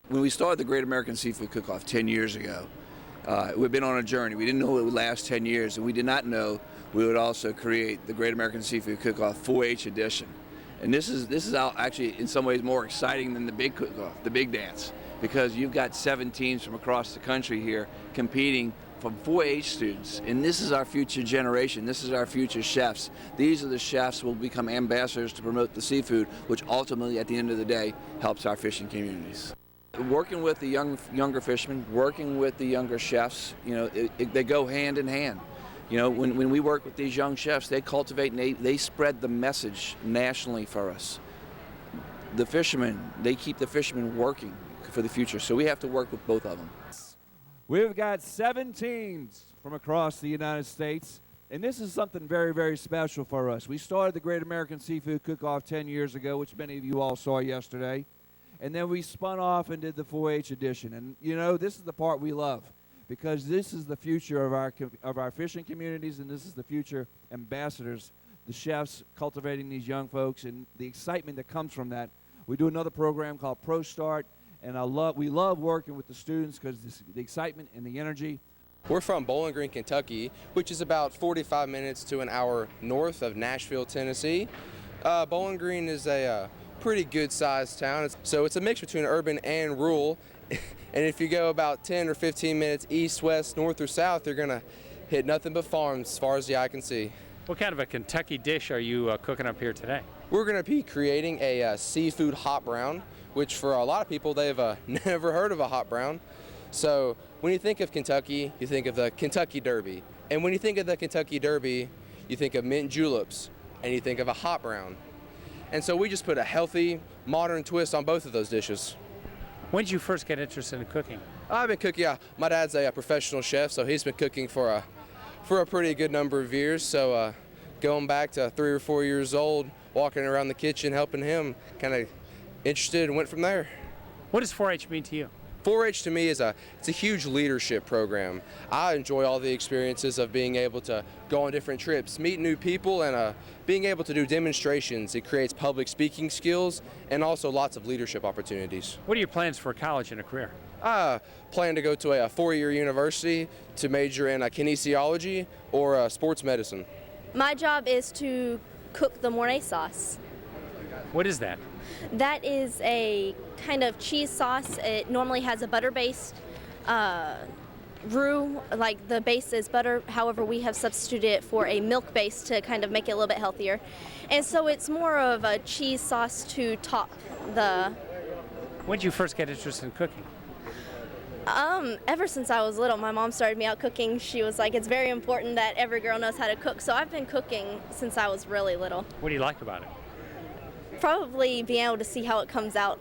When we started the Great American Seafood Cook-Off 10 years ago, we've been on a journey. We didn't know it would last 10 years, and we did not know we would also create the Great American Seafood Cook-Off 4-H edition. And this is actually in some ways more exciting than the big cook-off, the big dance, because you've got 7 teams from across the country here competing from 4-H students. And this is our future generation. This is our future chefs. These are the chefs who will become ambassadors to promote the seafood, which ultimately, at the end of the day, helps our fishing communities. Working with the younger fishermen, working with the younger chefs, they go hand in hand. When we work with these young chefs, they cultivate and they spread the message nationally for us. The fishermen, they keep the fishermen working for the future, so we have to work with both of them. We've got 7 teams from across the United States, and this is something very, very special for us. We started the Great American Seafood Cook-Off 10 years ago, which many of you all saw yesterday. And then we spun off and did the 4-H edition. And, this is the part we love, because this is the future of our fishing communities, and this is the future ambassadors, the chefs cultivating these young folks, and the excitement that comes from that. We do another program called Pro Start, and we love working with the students because the excitement and the energy. We're from Bowling Green, Kentucky, which is about 45 minutes to an hour north of Nashville, Tennessee. Bowling Green is a pretty good sized town. So it's a mix between urban and rural. And if you go about 10 or 15 minutes east, west, north, or south, you're gonna hit nothing but farms as far as the eye can see. What kind of a Kentucky dish are you cooking up here today? We're gonna be creating a seafood hot brown, which for a lot of people, they've never heard of a hot brown. So when you think of Kentucky, you think of the Kentucky Derby. And when you think of the Kentucky Derby, you think of mint juleps, and you think of a hot brown. And so we just put a healthy, modern twist on both of those dishes. When did you first get interested in cooking? I've been cooking. My dad's a professional chef, so he's been cooking for a pretty good number of years. So going back to 3 or 4 years old, walking around the kitchen, helping him, kind of interested and went from there. What does 4-H mean to you? 4-H to me is it's a huge leadership program. I enjoy all the experiences of being able to go on different trips, meet new people, and being able to do demonstrations. It creates public speaking skills and also lots of leadership opportunities. What are your plans for college and a career? I plan to go to a 4-year university to major in kinesiology or sports medicine. My job is to cook the Mornay sauce. What is that? That is a kind of cheese sauce. It normally has a butter-based roux, like the base is butter. However, we have substituted it for a milk base to kind of make it a little bit healthier. And so it's more of a cheese sauce to top the... When did you first get interested in cooking? Ever since I was little, my mom started me out cooking. She was like, it's very important that every girl knows how to cook. So I've been cooking since I was really little. What do you like about it? Probably being able to see how it comes out.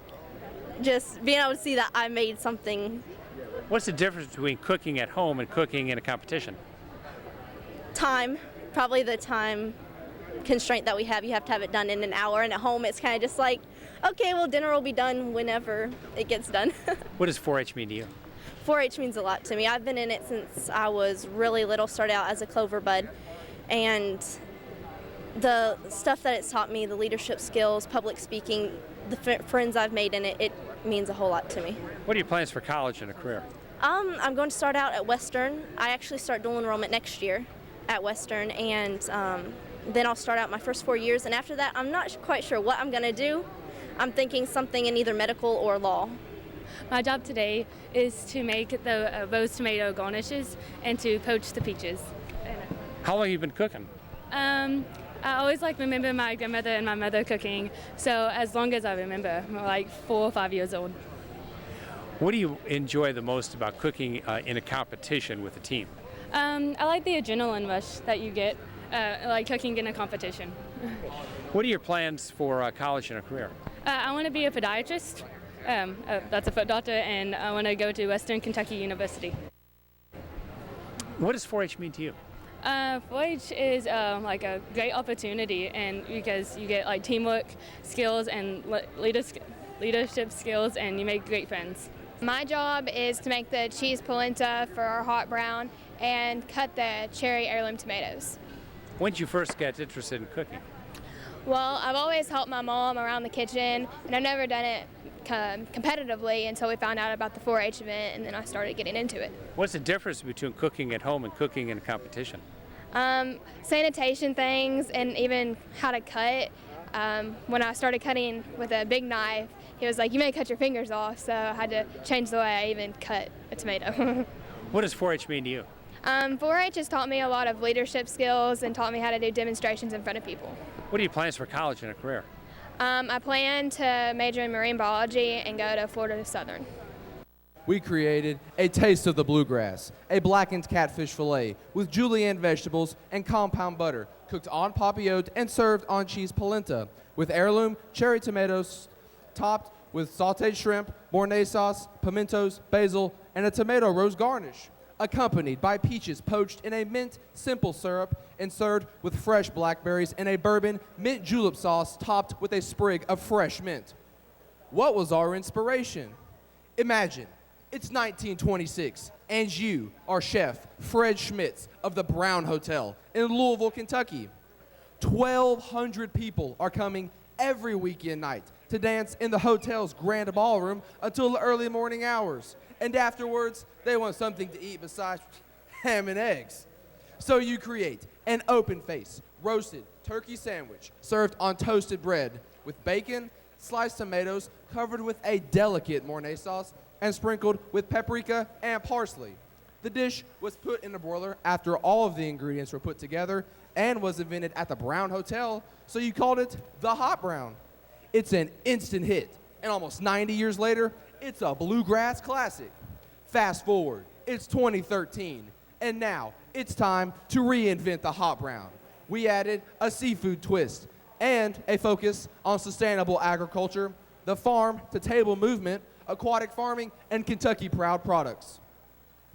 Just being able to see that I made something. What's the difference between cooking at home and cooking in a competition? Time. Probably the time constraint that we have. You have to have it done in an hour, and at home it's kind of just like, okay, well, dinner will be done whenever it gets done. What does 4-H mean to you? 4-H means a lot to me. I've been in it since I was really little, started out as a clover bud, and the stuff that it's taught me, the leadership skills, public speaking, the friends I've made in it, it means a whole lot to me. What are your plans for college and a career? I'm going to start out at Western. I actually start dual enrollment next year at Western, and then I'll start out my first 4 years, and after that I'm not quite sure what I'm going to do. I'm thinking something in either medical or law. My job today is to make the rose tomato garnishes and to poach the peaches. How long have you been cooking? I always remember my grandmother and my mother cooking, so as long as I remember, like 4 or 5 years old. What do you enjoy the most about cooking in a competition with a team? I like the adrenaline rush that you get, like cooking in a competition. What are your plans for college and a career? I want to be a podiatrist. That's a foot doctor, and I want to go to Western Kentucky University. What does 4-H mean to you? 4-H is like a great opportunity, and because you get teamwork skills and leadership skills, and you make great friends. My job is to make the cheese polenta for our hot brown and cut the cherry heirloom tomatoes. When did you first get interested in cooking? Well, I've always helped my mom around the kitchen, and I've never done it competitively until we found out about the 4-H event, and then I started getting into it. What's the difference between cooking at home and cooking in a competition? Sanitation things and even how to cut. When I started cutting with a big knife, he was like, "You may cut your fingers off," so I had to change the way I even cut a tomato. What does 4-H mean to you? 4-H has taught me a lot of leadership skills and taught me how to do demonstrations in front of people. What are your plans for college and a career? I plan to major in marine biology and go to Florida Southern. We created a taste of the bluegrass, a blackened catfish fillet with julienne vegetables and compound butter, cooked on papillote and served on cheese polenta, with heirloom cherry tomatoes topped with sautéed shrimp, Mornay sauce, pimentos, basil, and a tomato rose garnish, accompanied by peaches poached in a mint simple syrup and served with fresh blackberries and a bourbon mint julep sauce topped with a sprig of fresh mint. What was our inspiration? Imagine, it's 1926, and you are Chef Fred Schmitz of the Brown Hotel in Louisville, Kentucky. 1,200 people are coming every weekend night to dance in the hotel's grand ballroom until the early morning hours. And afterwards, they want something to eat besides ham and eggs. So you create an open-face, roasted turkey sandwich served on toasted bread with bacon, sliced tomatoes covered with a delicate Mornay sauce, and sprinkled with paprika and parsley. The dish was put in a broiler after all of the ingredients were put together and was invented at the Brown Hotel, so you called it the Hot Brown. It's an instant hit, and almost 90 years later, it's a bluegrass classic. Fast forward, it's 2013, and now it's time to reinvent the Hot Brown. We added a seafood twist and a focus on sustainable agriculture, the farm-to-table movement, aquatic farming, and Kentucky Proud products.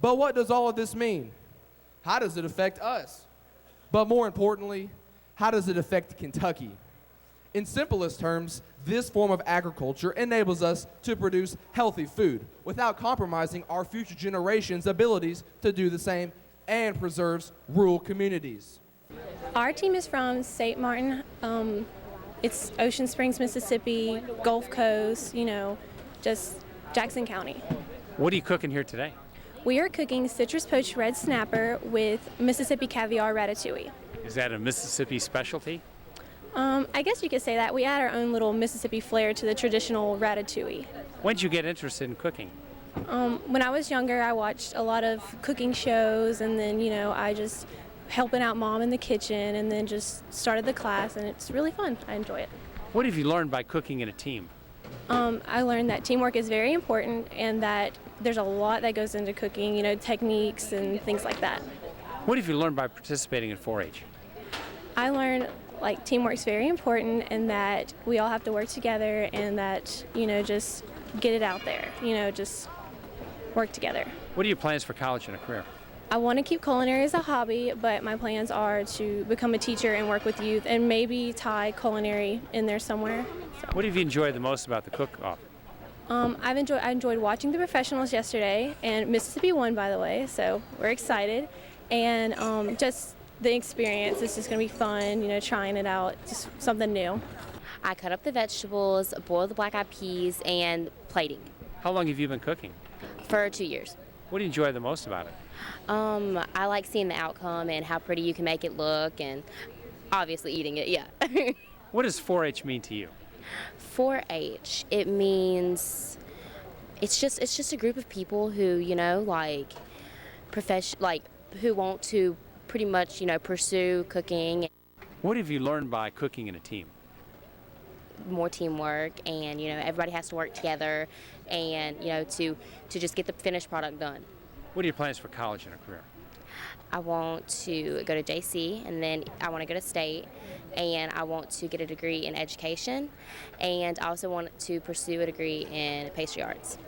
But what does all of this mean? How does it affect us? But more importantly, how does it affect Kentucky? In simplest terms, this form of agriculture enables us to produce healthy food without compromising our future generations' abilities to do the same and preserves rural communities. Our team is from St. Martin. It's Ocean Springs, Mississippi, Gulf Coast, just Jackson County. What are you cooking here today? We are cooking citrus poached red snapper with Mississippi caviar ratatouille. Is that a Mississippi specialty? I guess you could say that. We add our own little Mississippi flair to the traditional ratatouille. When did you get interested in cooking? When I was younger, I watched a lot of cooking shows, and then, I just helping out mom in the kitchen, and then just started the class, and it's really fun. I enjoy it. What have you learned by cooking in a team? I learned that teamwork is very important and that there's a lot that goes into cooking, techniques and things like that. What have you learned by participating in 4-H? I learned teamwork's very important and that we all have to work together and that, just get it out there, just work together. What are your plans for college and a career? I want to keep culinary as a hobby, but my plans are to become a teacher and work with youth and maybe tie culinary in there somewhere. So. What have you enjoyed the most about the Cookoff? I enjoyed watching the professionals yesterday, and Mississippi won, by the way, so we're excited. And just the experience is just going to be fun, trying it out, just something new. I cut up the vegetables, boiled the black-eyed peas, and plating. How long have you been cooking? For 2 years. What do you enjoy the most about it? I like seeing the outcome and how pretty you can make it look, and obviously eating it, yeah. What does 4-H mean to you? 4-H, it means it's just a group of people who, who want to pretty much, pursue cooking. What have you learned by cooking in a team? More teamwork, and everybody has to work together, and to just get the finished product done. What are your plans for college and a career? I want to go to JC, and then I want to go to state, and I want to get a degree in education, and I also want to pursue a degree in pastry arts.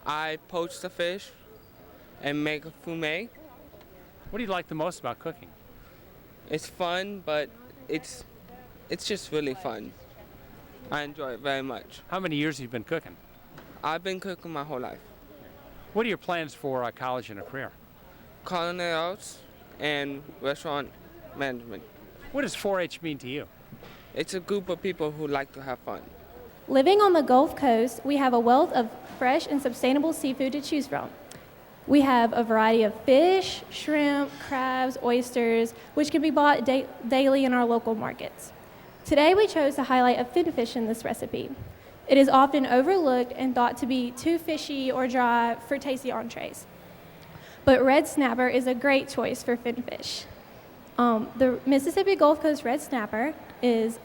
I poach the fish and make a fumet. What do you like the most about cooking? It's fun, but it's just really fun. I enjoy it very much. How many years have you been cooking? I've been cooking my whole life. What are your plans for college and a career? Culinary arts and restaurant management. What does 4-H mean to you? It's a group of people who like to have fun. Living on the Gulf Coast, we have a wealth of fresh and sustainable seafood to choose from. We have a variety of fish, shrimp, crabs, oysters, which can be bought daily in our local markets. Today, we chose to highlight a finfish in this recipe. It is often overlooked and thought to be too fishy or dry for tasty entrees. But red snapper is a great choice for finfish. The Mississippi Gulf Coast red snapper is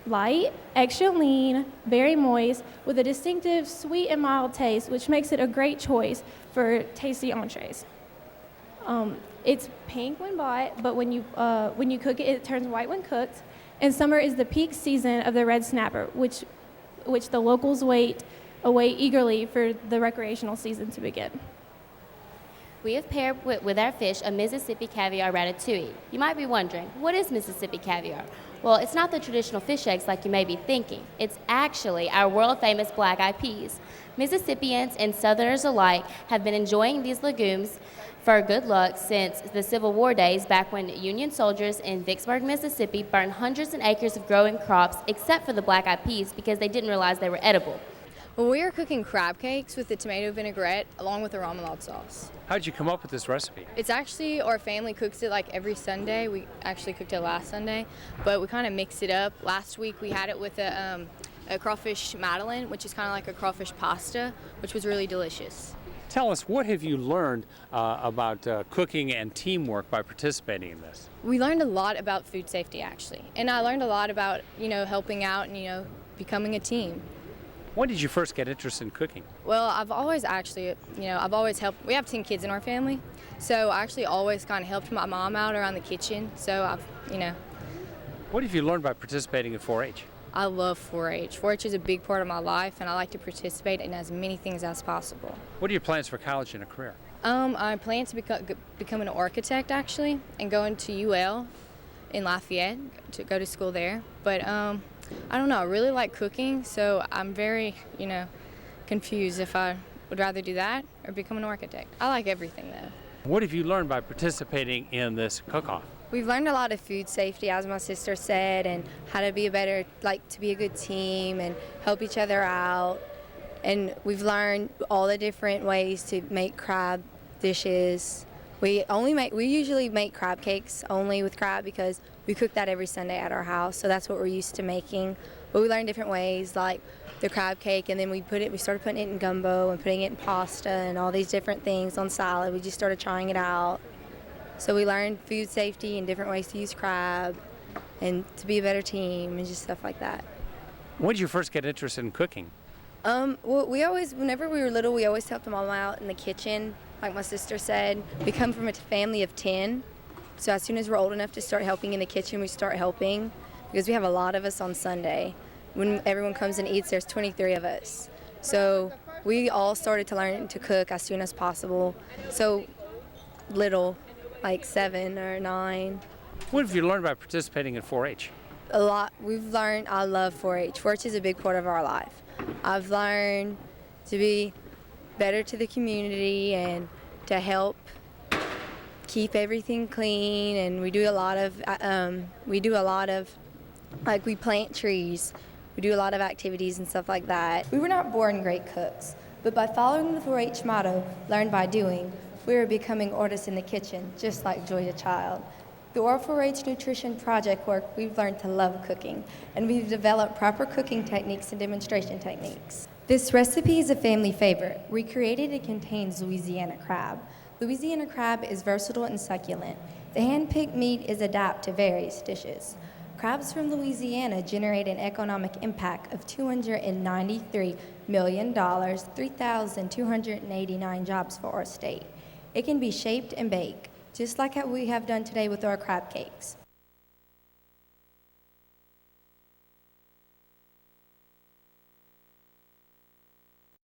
light, extra lean, very moist, with a distinctive sweet and mild taste, which makes it a great choice for tasty entrees. It's pink when bought, but when you cook it, it turns white when cooked. And summer is the peak season of the red snapper, which the locals await eagerly for the recreational season to begin. We have paired with our fish a Mississippi caviar ratatouille. You might be wondering, what is Mississippi caviar? Well, it's not the traditional fish eggs like you may be thinking. It's actually our world-famous black-eyed peas. Mississippians and Southerners alike have been enjoying these legumes for good luck since the Civil War days, back when Union soldiers in Vicksburg, Mississippi burned hundreds of acres of growing crops except for the black-eyed peas because they didn't realize they were edible. Well, we are cooking crab cakes with the tomato vinaigrette along with the remoulade sauce. How did you come up with this recipe? It's actually, our family cooks it like every Sunday. We actually cooked it last Sunday, but we kind of mix it up. Last week we had it with a crawfish madeleine, which is kind of like a crawfish pasta, which was really delicious. Tell us, what have you learned about cooking and teamwork by participating in this? We learned a lot about food safety, actually, and I learned a lot about, helping out and, becoming a team. When did you first get interested in cooking? Well, I've always actually, I've always helped. We have 10 kids in our family, so I actually always kind of helped my mom out around the kitchen. So What have you learned by participating in 4-H? I love 4-H. 4-H is a big part of my life, and I like to participate in as many things as possible. What are your plans for college and a career? I plan to become an architect, actually, and go into Ewell in Lafayette to go to school there. But I don't know, I really like cooking, so I'm very, confused if I would rather do that or become an architect. I like everything, though. What have you learned by participating in this cook-off? We've learned a lot of food safety, as my sister said, and how to be to be a good team and help each other out. And we've learned all the different ways to make crab dishes. We usually make crab cakes only with crab because we cook that every Sunday at our house, so that's what we're used to making. But we learned different ways, like the crab cake, and then we started putting it in gumbo and putting it in pasta and all these different things on salad. We just started trying it out. So we learned food safety and different ways to use crab and to be a better team and just stuff like that. When did you first get interested in cooking? Well, whenever we were little, we always helped Mom out in the kitchen. Like my sister said, we come from a family of 10. So as soon as we're old enough to start helping in the kitchen, we start helping because we have a lot of us on Sunday. When everyone comes and eats, there's 23 of us. So we all started to learn to cook as soon as possible. So little, like 7 or 9. What have you learned by participating in 4-H? A lot. We've learned, I love 4-H. 4-H is a big part of our life. I've learned to be better to the community and to help keep everything clean, and we do a lot of like we plant trees. We do a lot of activities and stuff like that. We were not born great cooks, but by following the 4-H motto, learn by doing, we are becoming artists in the kitchen, just like Joy the Child. Through our 4-H nutrition project work, we've learned to love cooking, and we've developed proper cooking techniques and demonstration techniques. This recipe is a family favorite. Recreated, it contains Louisiana crab. Louisiana crab is versatile and succulent. The hand-picked meat is adapted to various dishes. Crabs from Louisiana generate an economic impact of $293 million, 3,289 jobs for our state. It can be shaped and baked, just like how we have done today with our crab cakes.